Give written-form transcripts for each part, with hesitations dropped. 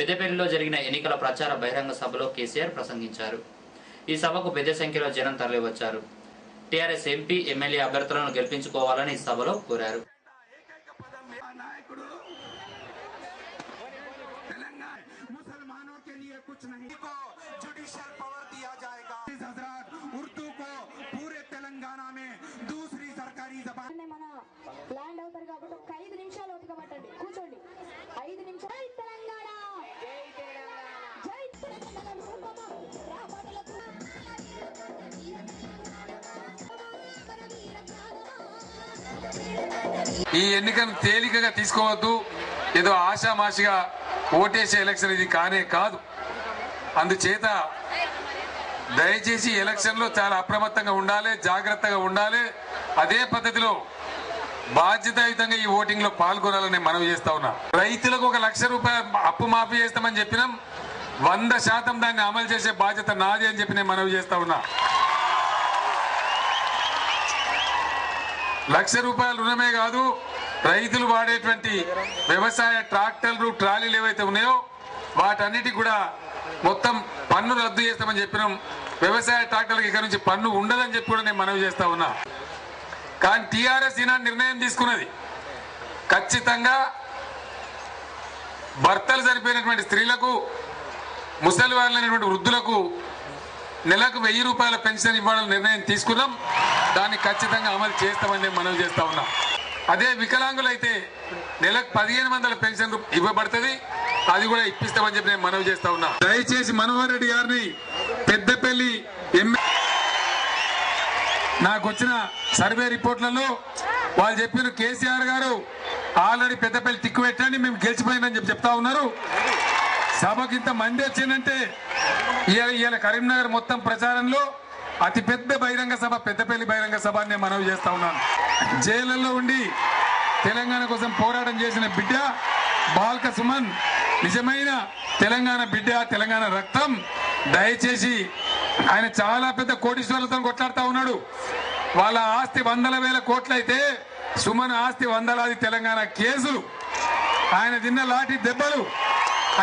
పెద్దపల్లిలో జరిగిన ఎన్నికల ప్రచార బహిరంగ సభలో కేసీఆర్ ప్రసంగించారు. ఈ సభకు పెద్ద సంఖ్యలో జనం తరలివచ్చారు. టీఆర్ఎస్ ఎంపీ, ఎమ్మెల్యే అభ్యర్థులను గెలిపించుకోవాలని సభలో కోరారు. ఈ ఎన్నికను తేలికగా తీసుకోవద్దు. ఏదో ఆషామాషిగా ఓటేసే ఎలక్షన్ ఇది కానే కాదు. అందుచేత దయచేసి ఎలక్షన్ లో చాలా అప్రమత్తంగా ఉండాలి, జాగ్రత్తగా ఉండాలి. అదే పద్ధతిలో బాధ్యతాయుతంగా ఈ ఓటింగ్ లో పాల్గొనాలని మనవి చేస్తా ఉన్నా. రైతులకు 1 లక్ష రూపాయలు అప్పు మాఫీ చేస్తామని చెప్పినాం. 100% దాన్ని అమలు చేసే బాధ్యత నాది అని చెప్పి నేను మనవి చేస్తా ఉన్నా. 1 లక్ష రూపాయల రుణమే కాదు, రైతులు వాడేటువంటి వ్యవసాయ ట్రాక్టర్లు, ట్రాలీలు ఏవైతే ఉన్నాయో వాటన్నిటికి కూడా మొత్తం పన్ను రద్దు చేస్తామని చెప్పినాం. వ్యవసాయ ట్రాక్టర్లకు ఇక నుంచి పన్ను ఉండదని చెప్పి కూడా నేను మనవి చేస్తా ఉన్నా. కానీ టీఆర్ఎస్ ఈనాడు నిర్ణయం తీసుకున్నది, ఖచ్చితంగా భర్తలు చనిపోయినటువంటి స్త్రీలకు, ముసలి వాళ్ళైనటువంటి వృద్ధులకు నెలకు 1000 రూపాయల పెన్షన్ ఇవ్వాలని నిర్ణయం తీసుకున్నాం. దాన్ని ఖచ్చితంగా అమలు చేస్తామని నేను మనవి చేస్తా ఉన్నా. అదే వికలాంగులైతే నెలకు 1500 పెన్షన్ ఇవ్వబడుతుంది, అది కూడా ఇప్పిస్తామని చెప్పి నేను మనవి చేస్తా ఉన్నా. దయచేసి మనోహర్ రెడ్డి గారిని పెద్దపల్లి నాకు వచ్చిన సర్వే రిపోర్ట్లలో వాళ్ళు చెప్పిన కేసీఆర్ గారు ఆల్రెడీ పెద్దపల్లి టిక్కు పెట్టండి, మేము గెలిచిపోయిందని చెప్పి చెప్తా ఉన్నారు. సభకి ఇంత మంది వచ్చిందంటే ఇవాళ కరీంనగర్ మొత్తం ప్రచారంలో అతి పెద్ద బహిరంగ సభ పెద్దపల్లి బహిరంగ సభ అని నేను మనవి చేస్తా ఉన్నాను. జైళ్లలో ఉండి తెలంగాణ కోసం పోరాటం చేసిన బిడ్డ బాల్క సుమన్ నిజమైన తెలంగాణ బిడ్డ, తెలంగాణ రక్తం. దయచేసి ఆయన చాలా పెద్ద కోటీశ్వరులతో కొట్లాడుతా ఉన్నాడు. వాళ్ళ ఆస్తి 100,000 కోట్లు అయితే సుమన్ ఆస్తి 100,000 తెలంగాణ కేసులు, ఆయన తిన్న లాఠీ దెబ్బలు,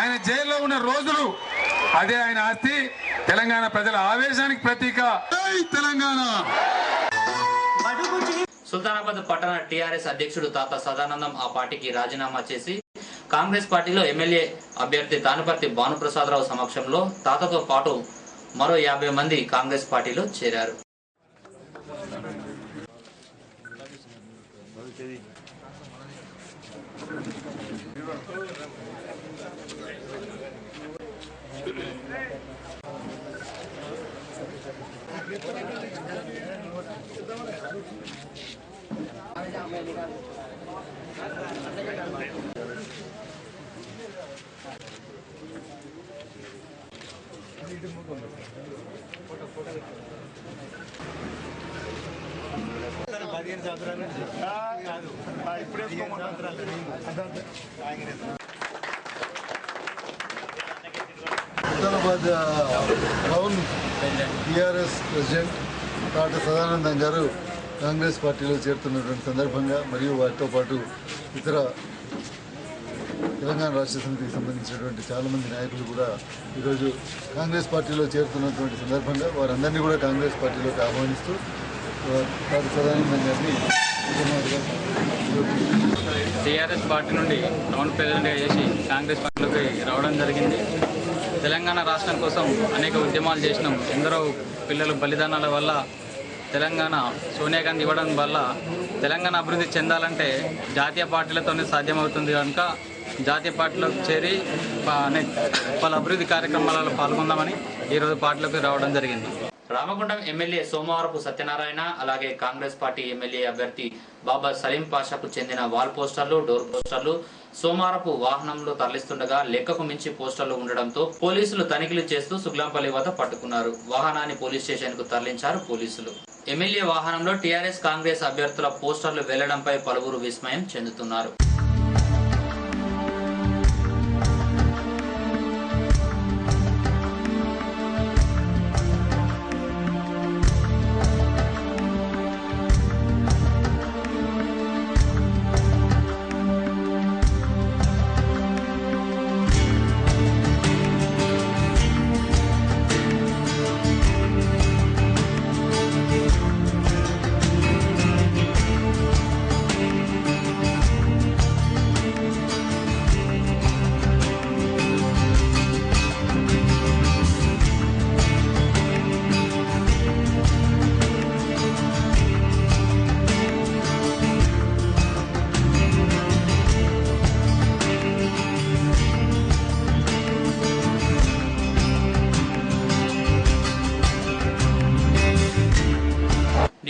ఆయన జైల్లో ఉన్న రోజులు, అదే ఆయన ఆస్తి. తెలంగాణ ప్రజల ఆవేశానికి ప్రతీక తెలంగాణ. సుల్తానాబాద్ పట్టణ టీఆర్ఎస్ అధ్యక్షుడు తాత సదానందం ఆ పార్టీకి రాజీనామా చేసి కాంగ్రెస్ పార్టీలో ఎమ్మెల్యే అభ్యర్థి తానుపర్తి భానుప్రసాదరావు సమక్షంలో తాతతో పాటు మరో 50 మంది కాంగ్రెస్ పార్టీలో చేరారు. సుల్తానాబాద్ టౌన్ టీఆర్ఎస్ ప్రెసిడెంట్ తాత సదానందం గారు కాంగ్రెస్ పార్టీలో చేరుతున్నటువంటి సందర్భంగా మరియు వారితో పాటు ఇతర తెలంగాణ రాష్ట్ర సమితికి సంబంధించినటువంటి చాలామంది నాయకులు కూడా ఈరోజు కాంగ్రెస్ పార్టీలో చేరుతున్నటువంటి సందర్భంగా వారందరినీ కూడా కాంగ్రెస్ పార్టీలోకి ఆహ్వానిస్తూ తాత సదానందం గారిని టీఆర్ఎస్ పార్టీ నుండి టౌన్ ప్రెసిడెంట్గా చేసి కాంగ్రెస్ పార్టీలోకి రావడం జరిగింది. తెలంగాణ రాష్ట్రం కోసం అనేక ఉద్యమాలు చేసినాం. ఎందరో పిల్లలు బలిదానాల వల్ల తెలంగాణ సోనియా గాంధీ ఇవ్వడం వల్ల తెలంగాణ అభివృద్ధి చెందాలంటే జాతీయ పార్టీలతోనే సాధ్యమవుతుంది కనుక జాతీయ పార్టీలోకి చేరి పలు అభివృద్ధి కార్యక్రమాలలో పాల్గొందామని ఈరోజు పార్టీలోకి రావడం జరిగింది. రామగుండం ఎమ్మెల్యే సోమవారపు సత్యనారాయణ అలాగే కాంగ్రెస్ పార్టీ ఎమ్మెల్యే అభ్యర్థి బాబా సలీం పాషాకు చెందిన వాల్ పోస్టర్లు, డోర్ పోస్టర్లు సోమవారపు వాహనంలో తరలిస్తుండగా లెక్కకు మించి పోస్టర్లు ఉండడంతో పోలీసులు తనిఖీలు చేస్తూ సుగ్లాంపల్లి వద్ద పట్టుకున్నారు. వాహనాన్ని పోలీస్ స్టేషన్ కు తరలించారు పోలీసులు. ఎమ్మెల్యే వాహనంలో టీఆర్ఎస్ కాంగ్రెస్ అభ్యర్థుల పోస్టర్లు వెళ్లడంపై పలువురు విస్మయం చెందుతున్నారు.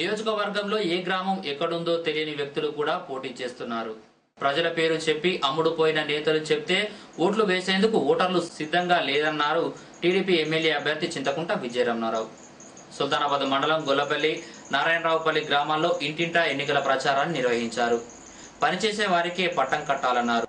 నియోజకవర్గంలో ఏ గ్రామం ఎక్కడుందో తెలియని వ్యక్తులు కూడా పోటీ చేస్తున్నారు. ప్రజల పేరు చెప్పి అమ్ముడుపోయిన నేతలు చెప్తే ఓట్లు వేసేందుకు ఓటర్లు సిద్ధంగా లేదన్నారు టీడీపీ ఎమ్మెల్యే అభ్యర్థి చింతకుంట విజయరమణారావు. సుల్తానాబాద్ మండలం గొల్లపల్లి, నారాయణరావుపల్లి గ్రామాల్లో ఇంటింటా ఎన్నికల ప్రచారాన్ని నిర్వహించారు. పనిచేసే వారికే పట్టం కట్టాలన్నారు.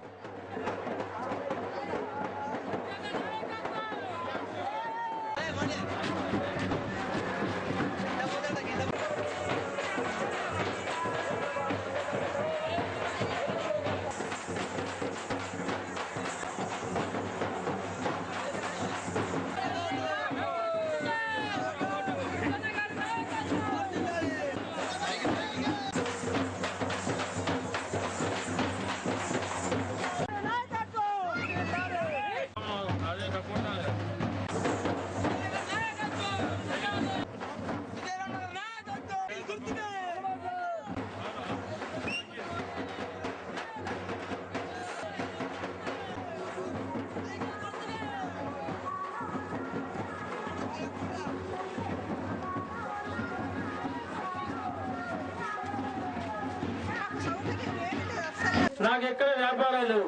నాకు ఎక్కడ వ్యాపారాలు లేవు,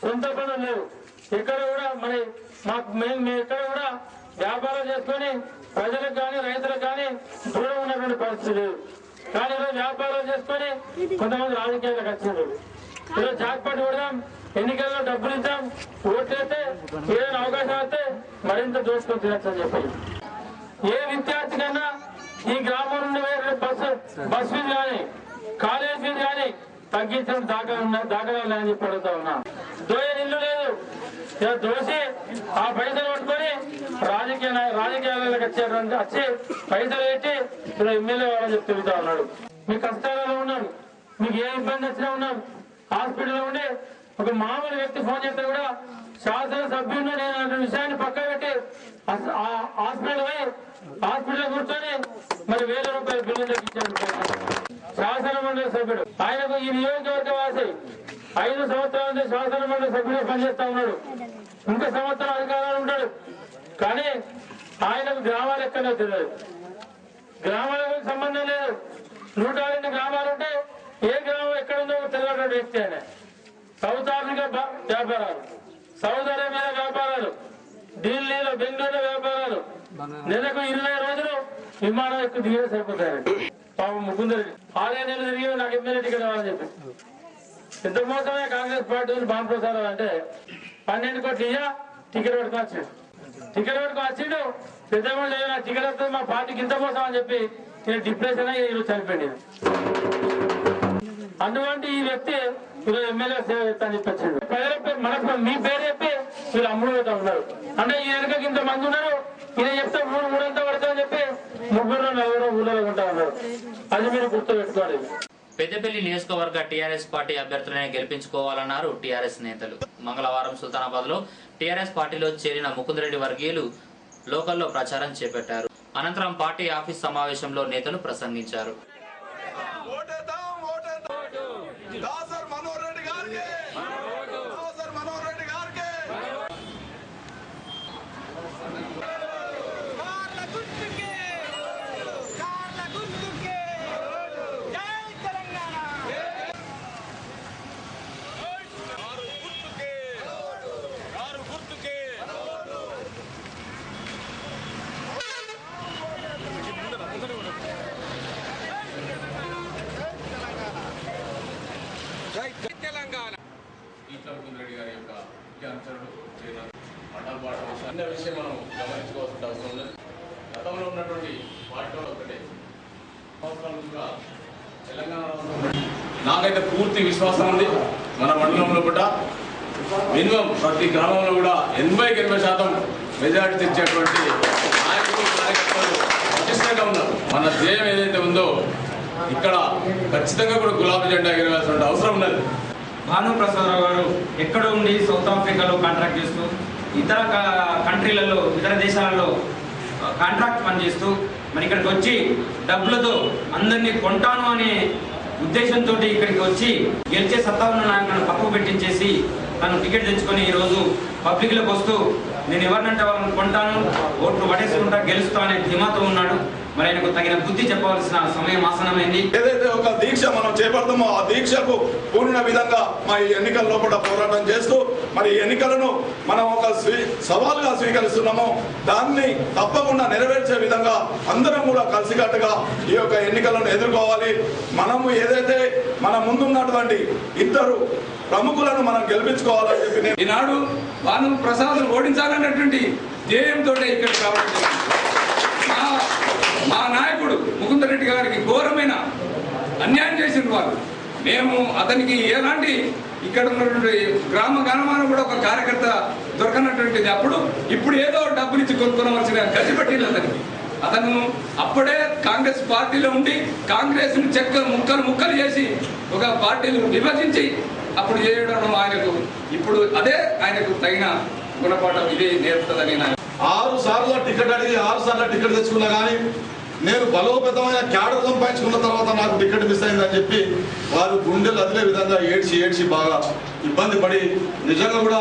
సొంత పనులు లేవు. ఎక్కడ కూడా మేము ఎక్కడ కూడా వ్యాపారం చేసుకొని ప్రజలకు కానీ రైతులకు కానీ దూరం ఉన్నటువంటి పరిస్థితి లేదు. కానీ ఈరోజు వ్యాపారం చేసుకొని కొంతమంది రాజకీయాలకు వచ్చినారు. ఈరోజు జాక్పాటు కొడదాం, ఎన్నికల్లో డబ్బులు ఇద్దాం, ఓట్లు వేస్తే ఏదైనా అవకాశం వస్తే మరింత దోచుకొని తినచ్చు అని చెప్పి ఏ విద్యార్థి కన్నా ఈ గ్రామం నుండి బస్ ఫీజు కానీ కాలేజ్ ఫీజు కానీ తగ్గించడం దాఖలాలని చెప్పి అడుగుతా ఉన్నా. దోయ ఇల్లు లేదు, దోసి ఆ పైసలు పట్టుకొని రాజకీయాలకు వచ్చి పైసలు పెట్టి ఎమ్మెల్యే వాళ్ళని చెప్పి తిరుగుతా ఉన్నాడు. మీ కష్టాలలో ఉన్నాం, మీకు ఏ ఇబ్బంది వచ్చినా ఉన్నాం. హాస్పిటల్లో ఉండి ఒక మామూలు వ్యక్తి ఫోన్ చేస్తే కూడా శాసనసభ్యుడు నేను విషయాన్ని పక్క పెట్టి హాస్పిటల్ కూర్చొని మరి ₹1000 బిల్లు తెప్పించాడు శాసన మండలి సభ్యుడు. ఆయనకు ఈ నియోజకవర్గ వాసి 5 సంవత్సరాల నుంచి శాసన మండలి సభ్యుడు పనిచేస్తా ఉన్నాడు. ఇంకా సంవత్సరం అధికారాలు ఉంటాడు. కానీ ఆయనకు గ్రామాలు ఎక్కడో తెలియదు, గ్రామాలకు సంబంధం లేదు. 102 గ్రామాలు ఉంటే ఏ గ్రామం ఎక్కడుందో తెలియని వ్యక్తి ఆయన. సౌత్ ఆఫ్రికా వ్యాపారాలు, సౌదీ అరేబియా వ్యాపారాలు, ఢిల్లీలో బెంగళూరులో వ్యాపారాలు, నెలకు 20 రోజులు విమానం ఎక్కువ దిగే సరిపోతాయి. పాపం ముకుందరెడ్డి 6 నెలలు తిరిగి నాకు ఎమ్మెల్యే టికెట్ ఇవ్వాలని చెప్పి ఎంత మోసమే కాంగ్రెస్ పార్టీ బాంప్రసారం అంటే 12 కోట్లు ఇయ్యా టికెట్ పట్టుకొచ్చిండు. టికెట్ పట్టుకొచ్చిండు పెద్ద టికెట్ వస్తుంది మా పార్టీకి ఇంత మోసం అని చెప్పి నేను డిప్రెషన్ అయ్యి ఈరోజు చనిపోయింది. అటువంటి ఈ వ్యక్తి ఈరోజు ఎమ్మెల్యే సేవ చేస్తా అని చెప్పి వచ్చిండు. ప్రజల మీ పేరు చెప్పి వీళ్ళు అమ్ముడు పోతా ఉన్నారు. అంటే ఈ వెనకకి ఇంత మంది ఉన్నారు, ఈయన చెప్తే 3 పడతామని చెప్పి 3-4 ఊళ్ళో ఉంటా ఉన్నారు. అది మీరు గుర్తు పెట్టుకోవాలి. పెద్దపల్లి నియోజకవర్గ టీఆర్ఎస్ పార్టీ అభ్యర్థులనే గెలిపించుకోవాలన్నారు టీఆర్ఎస్ నేతలు. మంగళవారం సుల్తానాబాద్ లో టీఆర్ఎస్ పార్టీలో చేరిన ముకుందరెడ్డి వర్గీయులు లోకల్లో ప్రచారం చేపట్టారు. అనంతరం పార్టీ ఆఫీస్ సమావేశంలో నేతలు ప్రసంగించారు. ముకుందరెడ్డి గారి యొక్క అన్న విషయం మనం గమనించుకోవాల్సిన అవసరం ఉంది. గతంలో ఉన్నటువంటి పార్టీలో ఒకటే సంవత్సరాలుగా తెలంగాణ నాకైతే పూర్తి విశ్వాసం ఉంది. మన మండలంలో కూడా మినిమం ప్రతి గ్రామంలో కూడా 80-80% మెజారిటీ తెచ్చేటువంటి నాయకులు కార్యకర్తలు ప్రతిష్టంగా ఉన్నారు. మన ధ్యేయం ఏదైతే ఉందో ఇక్కడ ఖచ్చితంగా కూడా గులాబీ జెండా ఎగరవలసిన అవసరం ఉన్నది. భానుప్రసాదరావు గారు ఎక్కడ ఉండి సౌత్ ఆఫ్రికాలో కాంట్రాక్ట్ చేస్తూ ఇతర కంట్రీలలో ఇతర దేశాలలో కాంట్రాక్ట్ పనిచేస్తూ మరి ఇక్కడికి వచ్చి డబ్బులతో అందరినీ కొంటాను అనే ఉద్దేశంతో ఇక్కడికి వచ్చి గెలిచే సత్తా ఉన్న నాయకులను పక్కకు పెట్టించేసి తను టికెట్ తెచ్చుకొని ఈరోజు పబ్లిక్లోకి వస్తూ నేను ఎవరినంటే వాళ్ళని కొంటాను, ఓట్లు పడేసుకుంటా, గెలుస్తా అనే ధీమాతో ఉన్నాడు. మరి ఆయనకు తగిన బుద్ధి చెప్పవలసిన సమయం ఆసనమైంది. ఏదైతే ఒక దీక్ష మనం చేపడతామో ఆ దీక్షకు కూడిన విధంగా మా ఈ ఎన్నికల లోపల పోరాటం చేస్తూ మరి ఎన్నికలను మనం ఒక సవాలుగా స్వీకరిస్తున్నామో దాన్ని తప్పకుండా నెరవేర్చే విధంగా అందరం కూడా కలిసికట్టుగా ఈ యొక్క ఎన్నికలను ఎదుర్కోవాలి. మనము ఏదైతే మన ముందున్నటువంటి ఇద్దరు ప్రముఖులను మనం గెలిపించుకోవాలని చెప్పి ఈనాడు భాను ప్రసాద్ ఓడించాలన్నటువంటి ధ్యేయంతో ఇక్కడ రావడం మా నాయకుడు ముకుందరెడ్డి గారికి ఘోరమైన అన్యాయం చేసిన వారు. మేము అతనికి ఎలాంటి ఇక్కడ ఉన్నటువంటి గ్రామ గ్రామాన్ని కూడా ఒక కార్యకర్త దొరకనటువంటిది. ఇప్పుడు ఏదో డబ్బులు ఇచ్చి కొనుక్కోవలసిన గతిపట్టింది అతనికి. అతను అప్పుడే కాంగ్రెస్ పార్టీలో ఉండి కాంగ్రెస్ ముక్కలు చేసి ఒక పార్టీని విభజించి అప్పుడు చేయడం ఆయనకు ఇప్పుడు అదే ఆయనకు తగిన గుణపాఠం ఇదే నేర్పుతుందని 6 సార్లు టికెట్ అడిగి 6 సార్లు టికెట్ తెచ్చుకున్నా కానీ నేను బలోపేతమైన క్యాడర్ సంపాదించుకున్న తర్వాత నాకు టికెట్ మిస్ అయిందని చెప్పి వారు గుండెలు అదిలే విధంగా ఏడ్చి బాగా ఇబ్బంది పడి నిజంగా కూడా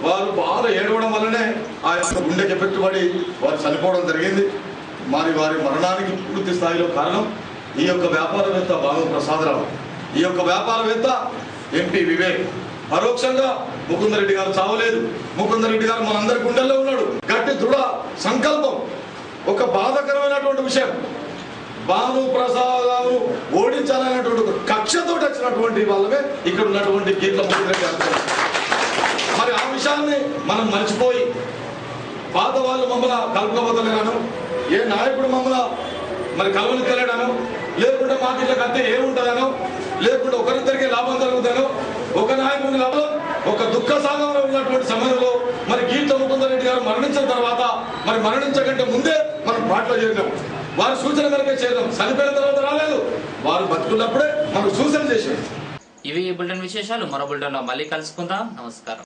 వారు బాగా ఏడవడం వల్లనే ఆ యొక్క గుండెకి ఎఫెక్ట్ పడి వారు చనిపోవడం జరిగింది. మరి వారి మరణానికి పూర్తి స్థాయిలో కారణం ఈ యొక్క వ్యాపారవేత్త భాను ప్రసాదరావు, ఈ యొక్క వ్యాపారవేత్త ఎంపీ వివేక్. పరోక్షంగా ముకుందరెడ్డి గారు చావలేదు. ముకుందరెడ్డి గారు మనందరి గుండెల్లో ఉన్నాడు. గట్టి దృఢ సంకల్పం. ఒక బాధాకరమైనటువంటి విషయం, భాను ప్రసాద్ ఓడించాలనేటువంటి కక్షతో వచ్చినటువంటి వాళ్ళమే ఇక్కడ ఉన్నటువంటి గీట్ల ముకుందరెడ్డి గారు. మరి ఆ విషయాన్ని మనం మర్చిపోయి పాత వాళ్ళు మమ్మల్ని కలుపుకోబోతలేను, ఏ నాయకుడు మమ్మల్ని మరి కలవనిత్తలేడాను, లేకుంటే మాకు ఇట్లా కత్తే ఏముంటుందనో, లేకుంటే ఒకరిద్దరికి లాభం కలుగుతానో, ఒక నాయకుడిని లాభం ఒక దుఃఖ సాగంలో ఉన్నటువంటి సమయంలో మరి గీట్ల ముకుందరెడ్డి గారు మరణించిన తర్వాత మరి మరణించకంటే ముందే మనం పాటలో చేరినాం. వారి సూచన మేరకే చేరినాం. చనిపోయిన తర్వాత రాలేదు. వారు బతుకున్నప్పుడే మనకు సూచన చేశారు. ఇవి బులెటిన్ విశేషాలు. మరో బులెటిన్లో మళ్ళీ కలుసుకుందాం. నమస్కారం.